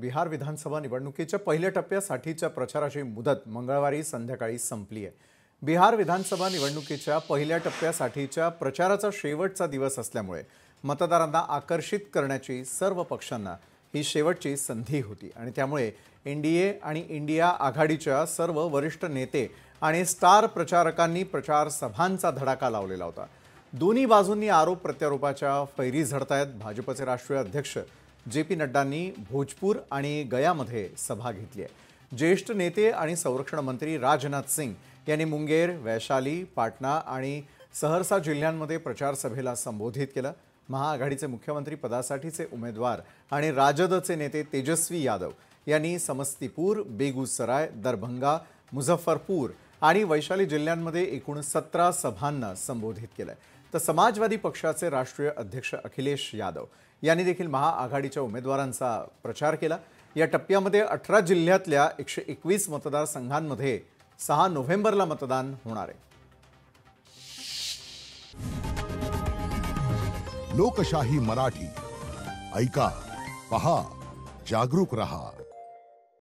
बिहार विधानसभा निवडणुकीच्या पहिल्या टप्प्यासाठीच्या प्रचाराची मुदत मंगळवारी संध्याकाळी संपली आहे। बिहार विधानसभा निवडणुकीच्या पहिल्या टप्प्यासाठीच्या प्रचाराचा शेवटचा दिवस असल्यामुळे मतदारांना आकर्षित करण्याची सर्व पक्षांना ही शेवटची संधी होती आणि त्यामुळे एनडीए आणि इंडिया आघाडीच्या सर्व वरिष्ठ नेते आणि स्टार प्रचारकांनी प्रचार सभांचा धडाका लावलेला होता। दोन्ही बाजूंनी आरोप प्रत्यारोपाच्या फैरी झडतायत। भाजपचे राष्ट्रीय अध्यक्ष जे.पी. नड्डांनी भोजपुर आणि गयामध्ये सभा घेतली आहे। ज्येष्ठ नेते आणि संरक्षण मंत्री राजनाथ सिंह यांनी मुंगेर, वैशाली, पाटणा आणि सहरसा जिल्ह्यांमध्ये प्रचार सभेला संबोधित केलं। महाआघाडीचे मुख्यमंत्री पदासाठीचे उमेदवार आणि राजदचे नेते तेजस्वी यादव यांनी समस्तीपुर, बेगूसराय, दरभंगा, मुझफ्फरपूर आणि वैशाली जिल्ह्यांमध्ये एकूण 17 सभांना संबोधित केलं। तर समाजवादी पक्षाचे राष्ट्रीय अध्यक्ष अखिलेश यादव यांनी देखील महाआघाडीच्या उमेदवारांचा प्रचार केला। या टप्प्यामध्ये 18 जिल्ह्यातल्या 121 मतदारसंघांमध्ये 6 नोव्हेंबरला मतदान होणार आहे। लोकशाही मराठी ऐका, पहा, जागरूक रहा।